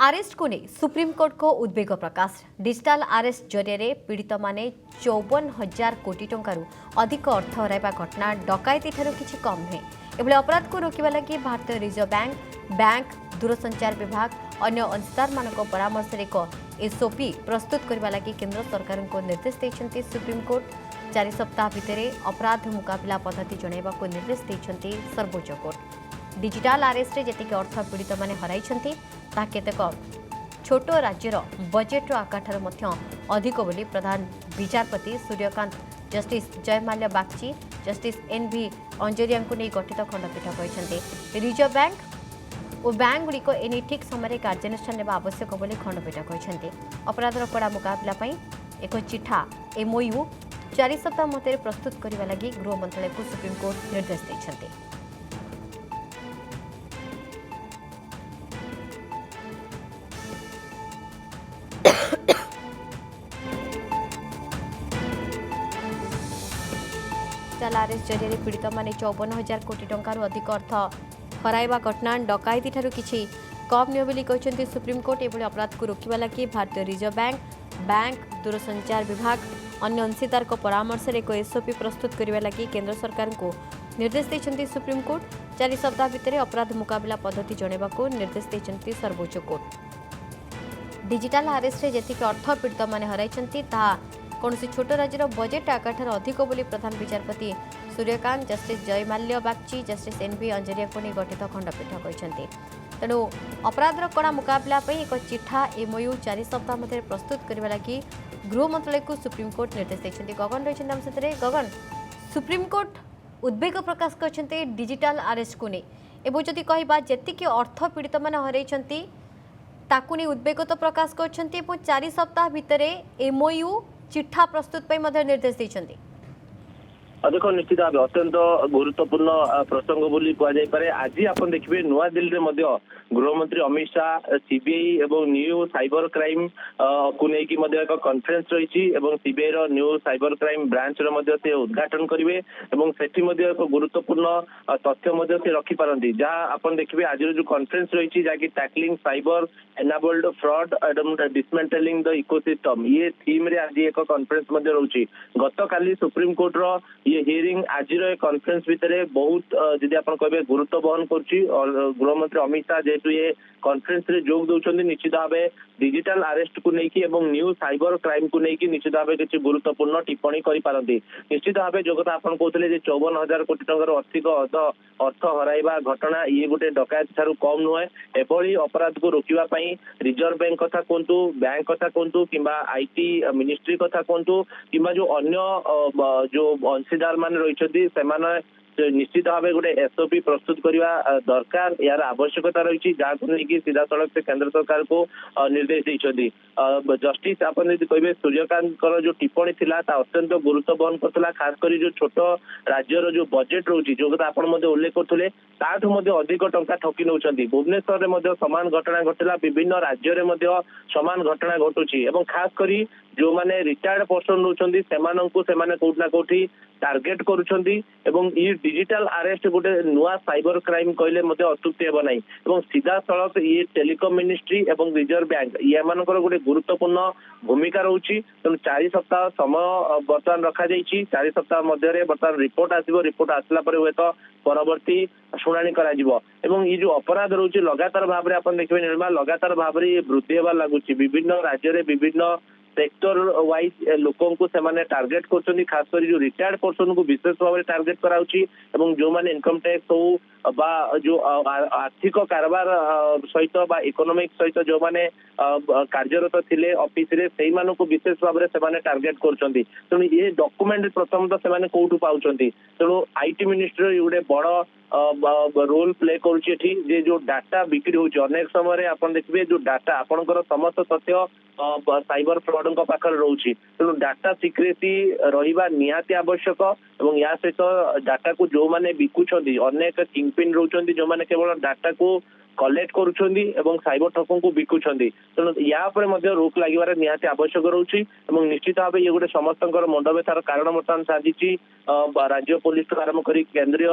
Arrest को नहीं supreme court को उद्वेग प्रकाश। डिजिटाल आरेस्ट जरिए पीड़ित माने 54,000 कोटी टंकारु अधिक अर्थ हराइबा घटना डकायती ठारू किछि कम नुहे। एभली अपराध को रोकवा लगी भारतीय रिजर्व बैंक दूरसंचार विभाग अन्य अंशदार मानक परामर्श एक एसओपी प्रस्तुत करने लगी केंद्र सरकार को निर्देश देते सुप्रीमकोर्ट। 4 सप्ताह भितर अपराध मुकाबला पद्धति जनइबा को निर्देश देते सर्वोच्च कोर्ट। डिजिटाल आरेस्ट जी अर्थ पीड़ित मैंने हराई केतेक छोट राज्यर बजेट आकार अधिक बोली प्रधान विचारपति Suryakant justice Joymalya Bagchi justice NV Anjaria को नहीं गठित खंडपीठ कहते रिजर्व बैंक और बैंक गुड़िक एने ठीक समय कार्यानुष्ठान नेबा आवश्यक बोली खंडपीठ कहते अपराधर कड़ा मुकाबला एक चिठा एमओयू 4 सप्ताह मध्य प्रस्तुत करने लगी गृह मंत्रालय को सुप्रीमकोर्ट निर्देश देते। डिजिटाल आरेस्ट जरिए पीड़ित माने 54,000 कोटी टंकार अधिक अर्थ हराइबा घटना डकायती ठारू किछि कम नुहे बोली कहते सुप्रीमकोर्ट। एभली अपराध को रोकवा लगी भारतीय रिजर्व बैंक दूरसंचार विभाग अन्य अंशीदार परामर्श एक एसओपी प्रस्तुत करने लगी केंद्र सरकार को निर्देश देते सुप्रीमकोर्ट। 4 सप्ताह भितर अपराध मुकाबला पद्धति जनइबा को निर्देश देते सर्वोच्च कोर्ट। डिजिटाल आरेस्ट जी अर्थ पीड़ित माने हराई कौन छोट राज्यर बजेट आकार अधिक बोली प्रधान विचारपति Suryakant justice Joymalya Bagchi justice NV Anjaria को नहीं गठित खंडपीठ कहते तेणु अपराधर कड़ा मुकाबला एक चिठा एमओयू 4 सप्ताह मध्य प्रस्तुत करने लगी गृह मंत्रालय को सुप्रीमकोर्ट निर्देश देते। गगन रही आम सहित गगन सुप्रीमकोर्ट उद्वेग प्रकाश करते डिजिटाल आरेस्ट को नहीं एवं जदि कहबा जेतिकी अर्थ पीड़ित मैंने हराई ताकू नहीं उद्वेग तो प्रकाश कर 4 सप्ताह भितर एमओयू चिठा प्रस्तुत पे निर्देश देते। देखो निश्चित भाव अत्यंत गुरुत्वपूर्ण प्रसंग बोली कहुपे आज आप देखिए नुआ दिल्ली में गृहमंत्री अमित शाह सीबीआई और न्यू साइबर क्राइम को लेकिन एक कॉन्फ्रेंस रही सीबीआई रो न्यू साइबर क्राइम ब्रांच से उद्घाटन करेंगे एक गुरुत्वपूर्ण तथ्य से रखिपारती जहाँ आप देखिए आज जो कॉन्फ्रेंस रही जहाँकि tackling cyber enabled fraud and dismantling the ecosystem ये थीम रे आज एक कॉन्फ्रेंस रही गत काली सुप्रीम कोर्ट रो ये हियरिंग आज कॉन्फ्रेंस भितर बहुत जदि आप कहे गुरुत्व बहन कर गृहमंत्री अमित शाह जेहेतु ये कॉन्फ्रेंस रे जोग दौरान निश्चित भाव डिजिटल आरेस्ट को लेकिन एवं न्यू साइबर क्राइम को लेकिन निश्चित भाव किसी गुरुत्वपूर्ण टिप्पणी करें निश्चित भाव जो कथा आप कहते 54,000 कोटी टंकार अधिक अर्थ हराइबा घटना ये गोटे डकायत ठारू कम नुहे। एभली अपराध को रोकवाई रिजर्व बैंक कथा कहतु बैंक कथा कहतु कि आईटी मिनिस्ट्री कथा कहतु कि जो अन्य जो अंशीदार मान रही निश्चित भाव गोटे एसओपी प्रस्तुत करने दरकार यार आवश्यकता रही जहाँ को लेकिन सीधा सड़क से केंद्र सरकार को निर्देश देते। जस्टिस आप कहे सूर्यकांत जो टिप्पणी थी अत्यंत गुरुत्व बहन करता खासकर जो छोट राज्यर जो बजेट रोचे जो कथा आप उल्लेख करते अधिक टंका ठकी नौ भुवनेश्वर में सामान घटना घटला विभिन्न राज्य में सामान घटना घटुची खासकर जो मैंने रिटायर्ड पर्सन रोचे से कौटना कौटी टार्गेट करुछंती एवं ये डिजिटल आरेस्ट गोटे नुआ साइबर क्राइम कहले अत्युक्ति हेब नहीं एवं सीधा सड़क ये टेलीकॉम मिनिस्ट्री एवं रिजर्व बैंक ये गोटे गुरुत्वपूर्ण भूमिका रोची तेणु 4 सप्ताह समय बर्तमान रखा 4 सप्ताह मध्य बर्तमान रिपोर्ट आसो रिपोर्ट आसला हे तो परवर्ती शुणाणी करा एवं ये जो अपराध रोचे लगातार भाव में आप देखिए निर्मा लगातार भाव में वृद्धि होगा लगुच विभिन्न राज्य विभिन्न सेक्टर वाइज लोकों को से टार्गेट कर खासकर जो रिटायर्ड पर्सन को विशेष भाव में टार्गेट कराउची एवं जो माने इनकम टैक्स हो बा जो आर्थिक कारबार सहित बा इकोनॉमिक सहित जो माने कार्यरत थिले ऑफिस रे सेही मानु को विशेष भाव में से टार्गेट करछंती तेणु ये डॉक्यूमेंट प्रथम तो से कोठू पाउछंती तेणु आईटी मिनिस्ट्री गोटे बड़ रोल प्ले करुच्ची जे जो डाटा बिक्री होची अनेक समय आप देखिए जो डाटा आपनकर समस्त तथ्य साइबर फ्रॉड पाखर रोची तेणु डाटा सिक्रेसी रहिबा निहाती आवश्यक एवं या सहित डाटा को जो माने बिकुछंती अनेक किंगपिन रोचंती जो माने केवल डाटा को कलेक्ट करुछंदी एवं साइबर ठकों को बिकुछंदी तेणु या ଉପରେ ମଧ୍ୟ ରୋକ ଲାଗିବାର ନିହାତି ଆବଶ୍ୟକ ରହୁଛି ଏବଂ ନିଶ୍ଚିତ ଭାବେ ଇଏ ଗୋଟେ ସମସ୍ତଙ୍କର ମୁଣ୍ଡ ବ୍ୟଥାର କାରଣ ବର୍ତ୍ତମାନ ସାଜିଛି ରାଜ୍ୟ ପୋଲିସଠୁ ଆରମ୍ଭ କରି କେନ୍ଦ୍ରୀୟ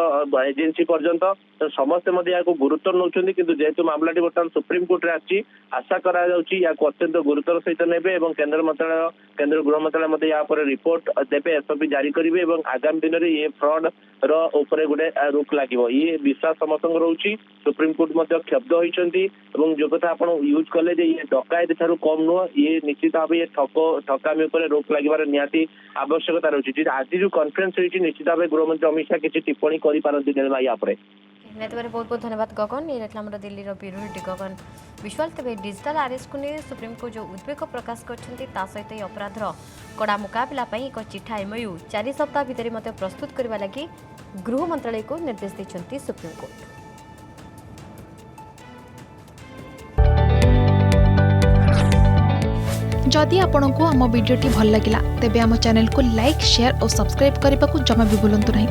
ଏଜେନ୍ସି ପର୍ଯ୍ୟନ୍ତ ସମସ୍ତେ ମଧ୍ୟ ଏହାକୁ ଗୁରୁତ୍ୱ ନେଉଛନ୍ତି କିନ୍ତୁ ଯେହେତୁ ମାମଲାଟି ବର୍ତ୍ତମାନ ସୁପ୍ରିମକୋର୍ଟରେ ଆସିଛି ଆଶା କରାଯାଉଛି ଏହାକୁ ଅତ୍ୟନ୍ତ ଗୁରୁତ୍ୱର ସହିତ ନେବେ ଏବଂ କେନ୍ଦ୍ର ଗୃହ ମନ୍ତ୍ରାଳୟ ମଧ୍ୟ ଏହା ଉପରେ ରିପୋର୍ଟ ଦେବେ ଏସପି ଜାରି କରିବେ ଏବଂ ଆଗାମୀ ଦିନରେ ଏ ଫ୍ରଡ ର ଉପରେ ଗୋଟେ ରୋକ ଲାଗିବ ଇଏ ବିଶ୍ୱାସ ସମସ୍ତଙ୍କର ରହୁଛି ସୁପ୍ରିମକୋର୍ଟ ମଧ୍ୟ କ୍ଷବ୍ଧ ହୋଇଛନ୍ତି ଏବଂ ଯୋଉ କଥା ଆପଣ ୟୁଜ୍ କଲେ ଯେ ଇଏ ଡକାୟତି ଠାରୁ କମ୍ ନୁହଁ ଇଏ ନିଶ୍ଚିତ ଭାବେ ଇଏ ଠକାମି ଉପରେ ରୋକ ଲାଗିବାର ନିହାତି ଆବଶ୍ୟକତା ରହିଛି ଆଜି ଯୋଉ କନଫରେନ୍ସ ହୋଇଛି ନିଶ୍ଚିତ ଭାବେ ଗୃହମନ୍ତ୍ରୀ ଅମିତ ଶାହ କିଛି ଟିପ୍ପଣୀ କରିପାରନ୍ତି ନୀଳିମା ୟା ଉପରେ बहुत बहुत धन्यवाद गगन ये रहा हमारे दिल्ली ब्यूरो हेड गगन विश्वाल तेज डिजिटल आरेस्ट को नहीं सुप्रीमकोर्ट जो उद्वेग प्रकाश कर सहित यह अपराधर कड़ा मुकाबला एक चिठा एमओयू 4 सप्ताह भितर प्रस्तुत करने लगी गृह मंत्रालय को निर्देश देते सुप्रीमकोर्ट। जदि आपंक आम भिडी भल लगा तेब आम चैनल को लाइक शेयर और सब्सक्राइब करने को जमा भी भूलु नहीं।